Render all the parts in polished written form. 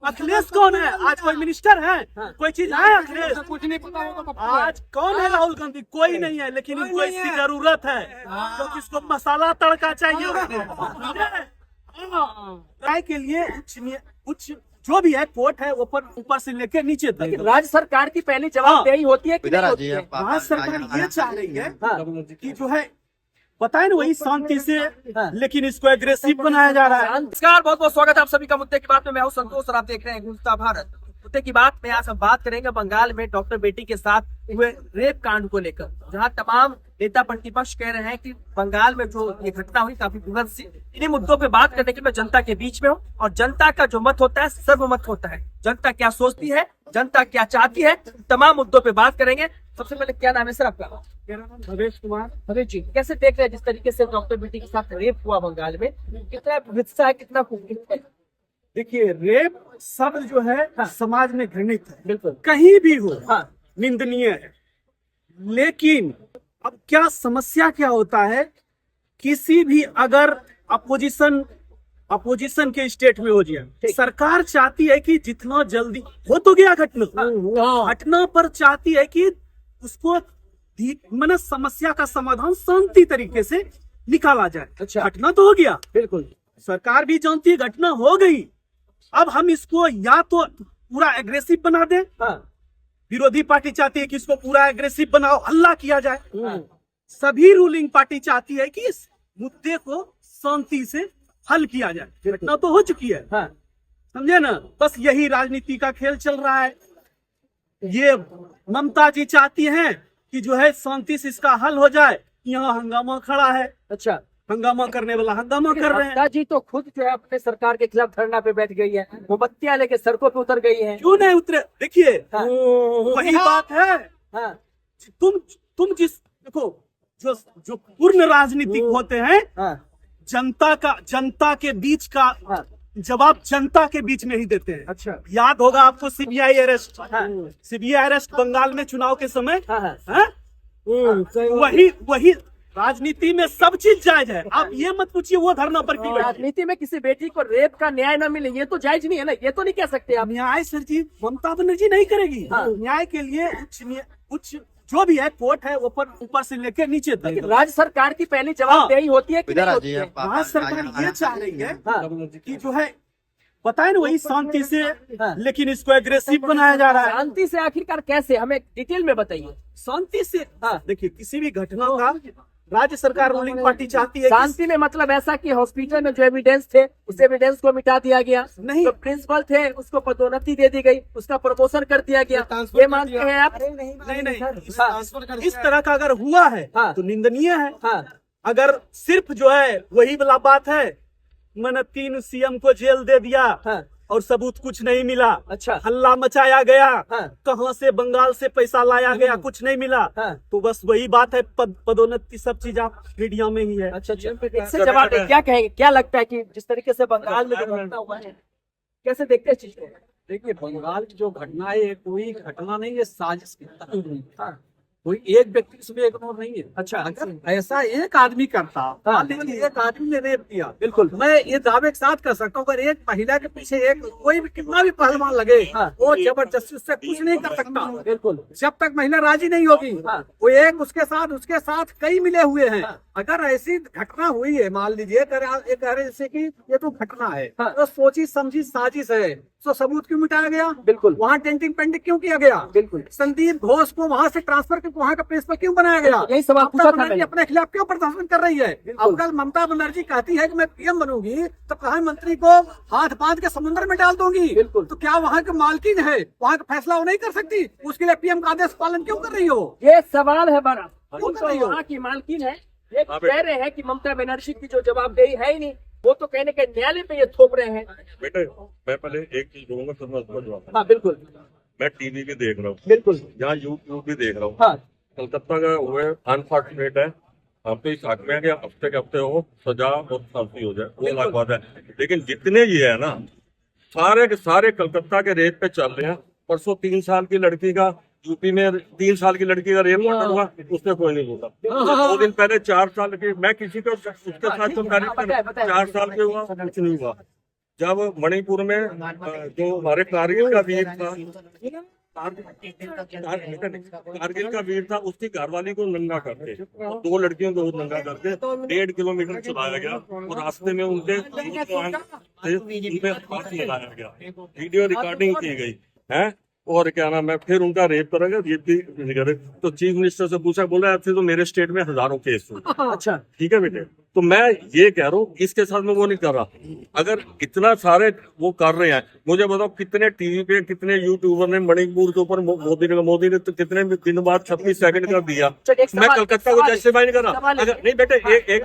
अखिलेश कौन है? आज कोई मिनिस्टर है? कोई चीज है अखिलेश? कुछ नहीं पता होगा। आज कौन है राहुल गांधी? कोई नहीं है, लेकिन इनको इसकी जरूरत है क्योंकि इसको मसाला तड़का चाहिए। न्याय के लिए उच्च जो भी है कोर्ट है ऊपर से लेके नीचे तक। राज्य सरकार की पहली जवाबदेही होती है कि नहीं होती है? राज्य सरकार ये चाह रही है कि जो है पता है ना वही शांति से, लेकिन इसको एग्रेसिव बनाया जा रहा है। नमस्कार, बहुत बहुत स्वागत है आप सभी का मुद्दे की बात में। मैं हूं संतोष और आप देख रहे हैं गूंजता भारत। मुद्दे की बात में आज हम बात करेंगे बंगाल में डॉक्टर बेटी के साथ हुए रेप कांड को लेकर, जहां तमाम नेता प्रतिपक्ष कह रहे हैं कि बंगाल में जो ये घटना हुई काफी विवाद सी। इन्हीं मुद्दों पे बात करने के लिए मैं जनता के बीच में हूँ और जनता का जो मत होता है सर्वमत होता है। जनता क्या सोचती है, जनता क्या चाहती है, तमाम मुद्दों पे बात करेंगे। सबसे पहले क्या नाम है सर आपका? मेरा नाम हरेश कुमार। हरेश जी, कैसे देख रहे हैं जिस तरीके से डॉक्टर बेटी के साथ रेप हुआ बंगाल में? कितना विवत्सा है, कितना कुप्रथा है? देखिए, रेप शब्द जो है समाज में घृणित है, बिल्कुल कहीं भी हो हाँ निंदनीय है। लेकिन अब क्या समस्या क्या होता है, किसी भी अगर अपोजिशन के स्टेट में हो जाए, सरकार चाहती है कि जितना जल्दी हो तो गया घटना पर चाहती है कि उसको मैंने समस्या का समाधान शांति तरीके से निकाला जाए। अच्छा। घटना तो हो गया, बिल्कुल, सरकार भी जानती है घटना हो गई। अब हम इसको या तो पूरा एग्रेसिव बना दें, हाँ विरोधी पार्टी चाहती है कि इसको पूरा एग्रेसिव बनाओ, हल्ला किया जाए। सभी रूलिंग पार्टी चाहती है कि इस मुद्दे को शांति से हल किया जाए। घटना तो हो चुकी है, हाँ समझे ना? बस यही राजनीति का खेल चल रहा है। ये ममता जी चाहती हैं कि जो है शांति से इसका हल हो जाए। यहाँ हंगामा खड़ा है, अच्छा। हंगामा करने वाला हंगामा कर रहे हैं। ममता जी तो खुद जो है अपने सरकार के खिलाफ धरना पे बैठ गई है, मोमबत्तियां लेके सड़कों पे उतर गई है। क्यों नहीं उतरे? देखिए, हाँ। वही बात है। हाँ तुम जिस देखो जो पूर्ण राजनीतिक होते हैं, हाँ जनता के बीच का हाँ जवाब जनता के बीच में ही देते हैं। अच्छा। याद होगा आपको सीबीआई अरेस्ट, हाँ सीबीआई अरेस्ट बंगाल में चुनाव के समय। हाँ हाँ हाँ? वही राजनीति में सब चीज जायज है। आप ये मत पूछिए वो धरना पर क्यों बैठे। राजनीति में किसी बेटी को रेप का न्याय न मिले ये तो जायज नहीं है ना, ये तो नहीं कह सकते आप। न्याय सर जी ममता बनर्जी नहीं करेगी। हाँ। न्याय के लिए उच्च जो भी है कोर्ट है ऊपर से लेकर नीचे तक। राज्य सरकार की पहली जवाबदेही होती है कि नहीं होती है? राज्य सरकार ये चाह रही है हाँ कि जो है पता है ना वही शांति से, हाँ। लेकिन इसको एग्रेसिव बनाया जा रहा है। शांति से आखिरकार कैसे, हमें डिटेल में बताइए। शांति से हाँ। देखिए, किसी भी घटना का राज्य सरकार रूलिंग पार्टी चाहती है कि शांति में मतलब ऐसा कि हॉस्पिटल में जो एविडेंस थे उस एविडेंस को मिटा दिया गया, नहीं। जो प्रिंसिपल थे उसको पदोन्नति दे दी गई, उसका प्रमोशन कर दिया गया, ये मानते हैं आप? नहीं, इस तरह का अगर हुआ है हाँ। तो निंदनीय है। हाँ अगर सिर्फ जो है वही वाला बात है, मैंने 3 सीएम को जेल दे दिया हाँ और सबूत कुछ नहीं मिला, अच्छा हल्ला मचाया गया, हाँ कहां से बंगाल से पैसा लाया गया, कुछ नहीं मिला, हाँ तो बस वही बात है। पदोन्नति सब चीज आप मीडिया में ही है। अच्छा इससे जवाब क्या कहेंगे, क्या लगता है कि जिस तरीके से बंगाल में जो घटना हुआ है कैसे देखते हैं चीज को? देखिए, बंगाल की जो घटना है ये कोई घटना नहीं है, साजिश की हाँ। कोई एक व्यक्ति इसमें इग्नोर नहीं है। अच्छा, अगर ऐसा एक आदमी करता, हाँ। मान लीजिए एक आदमी ने रेप किया, बिल्कुल मैं ये दावे के साथ कर सकता हूँ अगर एक महिला के पीछे एक कोई भी कितना भी पहलवान लगे, हाँ। वो जबरदस्ती उससे कुछ नहीं कर सकता बिल्कुल जब तक महिला राजी नहीं होगी। हाँ। वो एक उसके साथ कई मिले हुए हैं। हाँ। अगर ऐसी घटना हुई है, मान लीजिए जैसे कि ये तो घटना है, हाँ। तो सोची समझी साजिश है, तो सबूत क्यों मिटाया गया? बिल्कुल वहाँ टेंटिंग पेंटिंग क्यों किया गया? बिल्कुल संदीप घोष को वहाँ से ट्रांसफर करके वहाँ का प्रिंसिपल क्यों बनाया गया? यही सवाल ममता पूछा था बनर्जी मैंने। अपने खिलाफ क्यों प्रदर्शन कर रही है? बिल्कुल। अब कल ममता बनर्जी कहती है कि मैं पीएम बनूंगी तो प्रधानमंत्री को हाथ बांध के समुद्र में डाल दूंगी। बिल्कुल। तो क्या वहाँ के मालकिन है, वहाँ का फैसला वो नहीं कर सकती? उसके लिए पीएम का आदेश पालन क्यों कर रही हो? ये सवाल है बड़ा। क्यों कर रही तो हो? वहाँ की मालकिन है, ये कह रहे हैं कि ममता बनर्जी की जो जवाबदेही है ही नहीं, वो तो कहने के न्यायालय पे ये थोप रहे हैं। बेटे, मैं पहले एक चीज कहूंगा फिर मैं उसको जवाब दूंगा। हाँ बिल्कुल मैं टीवी भी देख रहा हूँ, बिल्कुल यहाँ यूट्यूब भी देख रहा हूँ। हाँ कलकत्ता का हुए अनफॉर्चुनेट है, हम तो इस हक में कि हफ्ते के हफ्ते हो सजा और फांसी हो जाए, वो अलग बात है। लेकिन जितने ये है ना, सारे के सारे कलकत्ता के रेप पे चल रहे हैं। परसों 3 साल की लड़की का यूपी में 3 साल की लड़की का रेप मर्डर हुआ, उसने कोई नहीं बोला। 2 दिन पहले 4 साल की, मैं किसी को उसके साथ कंपेरिजन 4 साल के हुआ, कुछ नहीं हुआ। जब मणिपुर में जो हमारे कारगिल का वीर था, कारगिल का वीर था, उसकी घरवाली को नंगा करके, 2 लड़कियों को नंगा करके 1.5 किलोमीटर चलाया गया और रास्ते में उनके हाथ लगाया गया, वीडियो रिकॉर्डिंग की गई है। और क्या नाम है, फिर उनका रेप करेगा, रेप की करे तो चीफ मिनिस्टर से पूछा, बोला ऐसे तो मेरे स्टेट में हजारों केस हुए। अच्छा, ठीक है बेटे, तो मैं ये कह रहा हूँ इसके साथ में वो नहीं कर रहा। अगर इतना सारे वो कर रहे हैं, मुझे बताओ कितने टीवी पे कितने यूट्यूबर ने मणिपुर के ऊपर मोदी ने तो कितने दिन बाद 26 सेकंड कर दिया। मैं कलकत्ता को जस्टिफाई नहीं कर रहा। अगर नहीं बेटे, एक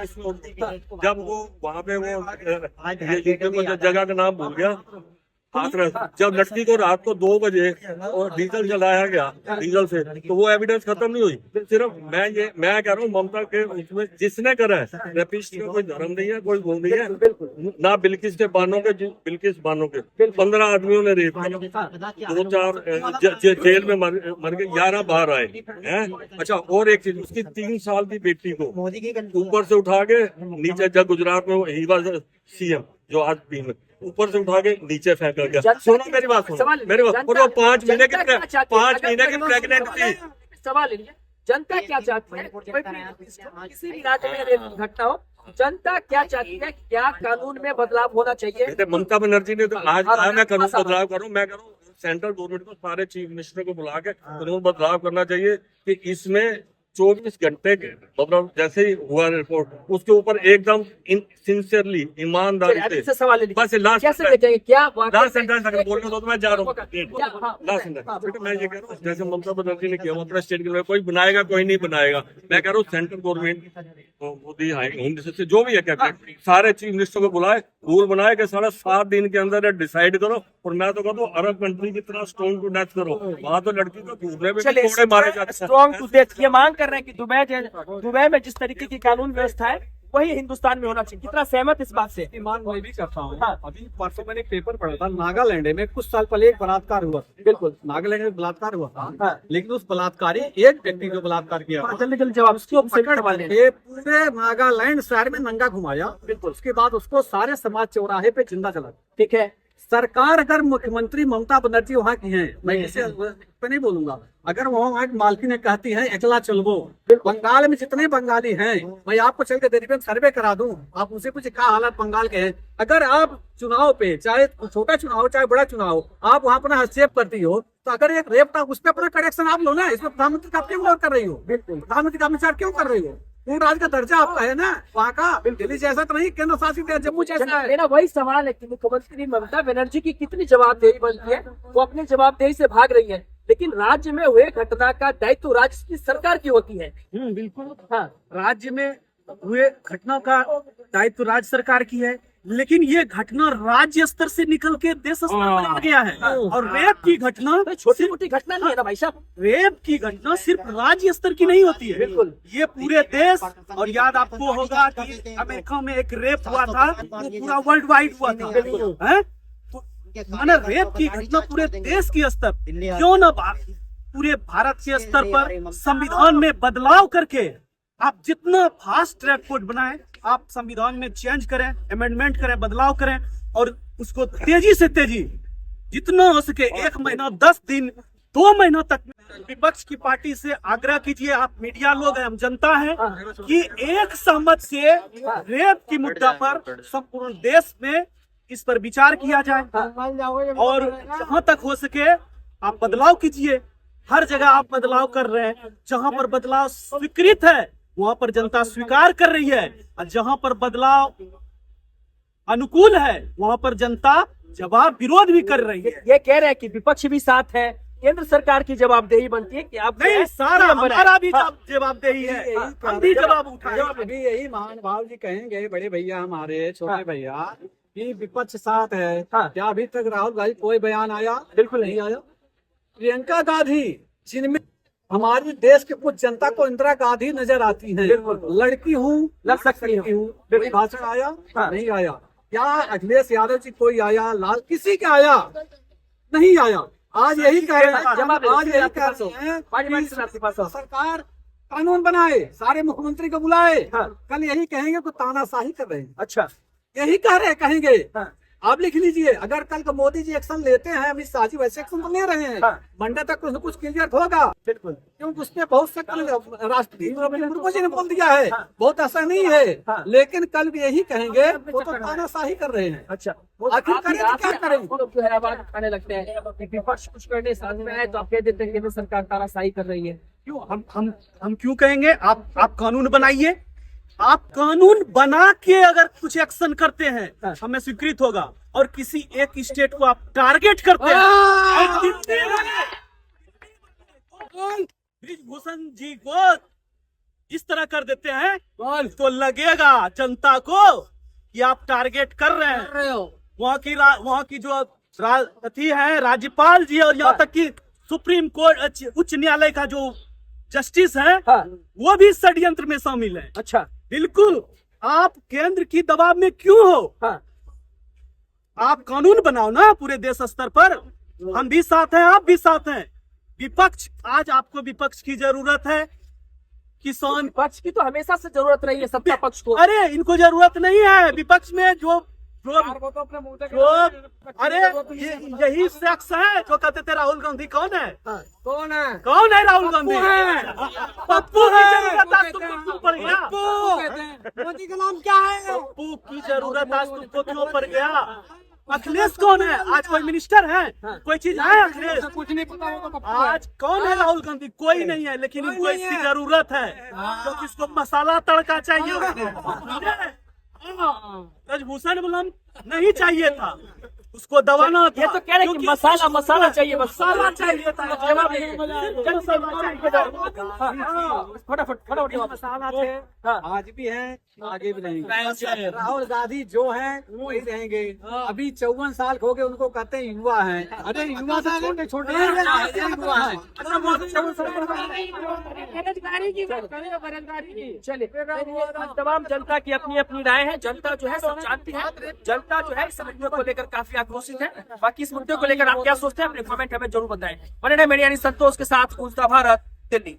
जब वो वहां पे वो जगह का नाम भूल गया, जब लड़की को रात को 2 बजे और डीजल जलाया गया डीजल से, तो वो एविडेंस खत्म नहीं हुई। सिर्फ मैं कह रहा हूँ ममता के उसमें जिसने करा है, रेपिस्ट का कोई धर्म नहीं है, कोई वो नहीं है ना। बिल्किस के बानों के 15 आदमियों ने रेप किया, 2-4 जेल में मर गए, 11 बाहर आए हैं। अच्छा, और एक चीज, उसकी 3 साल की बेटी को ऊपर से उठा के नीचे, जब गुजरात में ही वाज सीएम जो आज भी में, ऊपर से उठा के नीचे फेंका गया। सुनो मेरी बात, सुनो मेरी बात। और वो 5 महीने की प्रेग्नेंट थी। सवाल ये, जनता क्या चाहती है? किसी भी राज्य में रेप घटना हो, जनता क्या चाहती है? क्या कानून में बदलाव होना चाहिए? ममता बनर्जी ने तो आज कहा मैं कानून बदलाव करूँ। मैं करूँ सेंट्रल गवर्नमेंट को, सारे चीफ मिनिस्टर को बुला के कानून बदलाव करना चाहिए कि इसमें 24 घंटे के मतलब जैसे ही हुआ रिपोर्ट, उसके ऊपर एकदम सिंसियरली ईमानदारी से सवाल बस लास्ट कैसे देखेंगे? क्या लास्ट सेंटेंस अगर बोलने दो तो मैं जा रहा हूँ। लास्ट सेंटेंस बेटा, मैं ये कह रहा हूँ जैसे ममता बनर्जी ने किया अपना स्टेट के, कोई बनाएगा कोई नहीं बनाएगा। मैं कह रहा हूँ central government Modi home minister जो भी है कैबिनेट, सारे चीफ मिनिस्टर को बुलाए, रूल बनाए कि 7.5 दिन के अंदर डिसाइड करो। और मैं तो कहता हूँ अरब कंट्री की तरह स्ट्रॉन्ग टू डेथ करो, वहाँ तो लड़की को घूमने में थोड़े मारे जाते हैं। स्ट्रॉन्ग टू डेथ ये मांग कर रहे हैं कि दुबई में जिस तरीके की कानून व्यवस्था है वही हिंदुस्तान में होना चाहिए। कितना सहमत इस बात से? ईमान मैं भी करता हूँ। हाँ। अभी परसों मैंने एक पेपर पढ़ा था, नागालैंड में कुछ साल पहले एक बलात्कार हुआ। बिल्कुल, नागालैंड में बलात्कार हुआ था। हाँ। लेकिन उस बलात्कारी एक व्यक्ति को बलात्कार किया, जल्दी जल्दी जवाब उसको पूरे नागालैंड शहर में नंगा घुमाया। बिल्कुल, उसके बाद उसको सारे समाज चौराहे पे जिंदा जला। ठीक है, सरकार अगर मुख्यमंत्री ममता बनर्जी वहाँ की हैं, मैं किसी पे नहीं बोलूंगा, अगर वहाँ की मालकी ने कहती है एकला चलबो, बंगाल में जितने बंगाली हैं मैं आपको चल के देरी पे सर्वे करा दूं, आप उनसे पूछे क्या हालत बंगाल के हैं। अगर आप चुनाव पे, चाहे छोटा चुनाव हो चाहे बड़ा चुनाव, आप वहाँ अपना हस्तक्षेप करती हो, तो अगर एक रेप था उस पर अपना करेक्शन आप लो ना। इसमें प्रधानमंत्री का क्यों कर रही हो? बिल्कुल, प्रधानमंत्री का विचार क्यों कर रही हो? पूर्ण राज्य का दर्जा आपका है ना वहाँ का, दिल्ली जैसा तो नहीं, केंद्र शासित है, जम्मू जैसा है। मेरा वही सवाल है कि मुख्यमंत्री ममता बनर्जी की कितनी जवाबदेही बनती है? वो अपनी जवाबदेही से भाग रही है, लेकिन राज्य में हुए घटना का दायित्व राज्य की सरकार की होती है। बिल्कुल, हाँ, राज्य में हुए घटना का दायित्व राज्य सरकार की है, लेकिन ये घटना राज्य स्तर से निकल के देश स्तर पर आ गया है। और रेप की घटना छोटी मोटी घटना नहीं है ना भाई साहब। रेप की घटना सिर्फ राज्य स्तर की नहीं होती है, बिल्कुल, ये पूरे देश। और याद आपको होगा कि अमेरिका में एक रेप हुआ था, वो पूरा वर्ल्ड वाइड हुआ था, है? तो माने रेप की घटना पूरे देश के स्तर, क्यों न पूरे भारत के स्तर पर संविधान में बदलाव करके आप जितना फास्ट ट्रैक कोर्ट बनाए, आप संविधान में चेंज करें, अमेंडमेंट करें, बदलाव करें, और उसको तेजी से तेजी जितना हो सके 1 महीना, 10 दिन, 2 महीना तक विपक्ष की पार्टी से आग्रह कीजिए, आप मीडिया लोग हैं, हम जनता हैं, कि एक सहमत से रेप की मुद्दा पर संपूर्ण देश में इस पर विचार किया जाए। और जहां तक हो सके आप बदलाव कीजिए। हर जगह आप बदलाव कर रहे हैं, जहां पर बदलाव स्वीकृत है वहां पर जनता स्वीकार कर रही है, और जहां पर बदलाव अनुकूल है वहां पर जनता जवाब विरोध भी कर रही है। ये कह रहे हैं कि विपक्ष भी साथ है, केंद्र सरकार की जवाबदेही बनती है कि आप नहीं, सारा हमारा भी जवाबदेही है, हम भी जवाब उठाए। अभी यही महानुभाव जी कहेंगे, बड़े भैया हमारे, छोटे भैया, कि विपक्ष साथ है। क्या अभी तक राहुल गांधी कोई बयान आया? बिल्कुल नहीं आया। प्रियंका गांधी, जिनमें हमारे देश के कुछ जनता को इंदिरा गांधी नजर आती है, लड़की हूँ, लग सकती हूँ, भाषण आया? नहीं आया। क्या अखिलेश यादव जी कोई आया? लाल किसी का आया? नहीं आया। आज यही कह रहे हैं, आज यही कह रहे हैं सरकार कानून बनाए, सारे मुख्यमंत्री को बुलाए। कल यही कहेंगे को तानाशाही कर रहे हैं। अच्छा, यही कह रहे कहेंगे आप लिख लीजिए, अगर कल को मोदी जी एक्शन लेते हैं, अमित शाह जी वैसे एक्शन तो ले रहे हैं, मंडे तक कुछ न कुछ क्लियर होगा। बिल्कुल। क्योंकि उसने बहुत से राष्ट्रपति मुर्मू जी ने बोल दिया है, बहुत ऐसा नहीं है, लेकिन कल भी यही कहेंगे वो तो तानाशाही कर रहे हैं। अच्छा, आखिर करें तो क्या करें? जो है आवाज उठाने लगते हैं कि विपक्ष कुछ करने साथ में आए तो आप कह देते हैं केंद्र सरकार तानाशाही कर रही है। क्यों हम क्यों कहेंगे? आप कानून बनाइए, आप कानून बना के अगर कुछ एक्शन करते हैं हमें स्वीकृत होगा। और किसी एक स्टेट को आप टारगेट करते हैं, ब्रिजभूषण जी को इस तरह कर देते हैं तो लगेगा जनता को कि आप टारगेट कर रहे हैं। वहाँ की जो अथी है राज्यपाल जी, और यहाँ तक कि सुप्रीम कोर्ट उच्च न्यायालय का जो जस्टिस है वो भी षड्यंत्र में शामिल है। अच्छा, बिल्कुल। आप केंद्र की दबाव में क्यों हो? आप कानून बनाओ ना पूरे देश स्तर पर। हम भी साथ हैं, आप भी साथ हैं। विपक्ष, आज आपको विपक्ष की जरूरत है। किसान पक्ष की तो हमेशा से जरूरत रही है, सत्ता पक्ष को। अरे इनको जरूरत नहीं है विपक्ष में। जो अरे यही शख्स है जो कहते थे राहुल गांधी कौन है? कौन है? कौन है राहुल गांधी? पप्पू की जरूरत आज तुमको क्यों पड़ गया? मोदी का नाम क्या है? पप्पू की जरूरत आज तुमको क्यों पड़ गया? अखिलेश कौन है? आज कोई मिनिस्टर है? कोई चीज है अखिलेश? कुछ नहीं पता होगा। आज कौन है राहुल गांधी? कोई नहीं है, लेकिन इनको इसकी जरूरत है क्योंकि इसको मसाला तड़का चाहिए। ब्रिजभूषण मुलायम नहीं चाहिए था, उसको दबाना था। ये तो कह रहे हैं कि मसाला चाहिए, मसाला चाहिए था। फटाफट मसाला थे, आज भी हैं, आगे भी रहेंगे। राहुल गांधी जो हैं वही रहेंगे। अभी 54 साल हो गए, उनको कहते हैं युवा हैं। अरे युवा से छोटे छोटे युवा हैं। चलिए, तमाम जनता की अपनी अपनी राय है। जनता जो है सब जानती है। जनता जो है इस मुद्दे को लेकर काफी आक्रोशित है। बाकी इस मुद्दे को लेकर आप क्या सोचते हैं अपने कमेंट हमें जरूर बताएं। बने रहे मेरे यानी संतोष के साथ, गूंजता भारत, दिल्ली।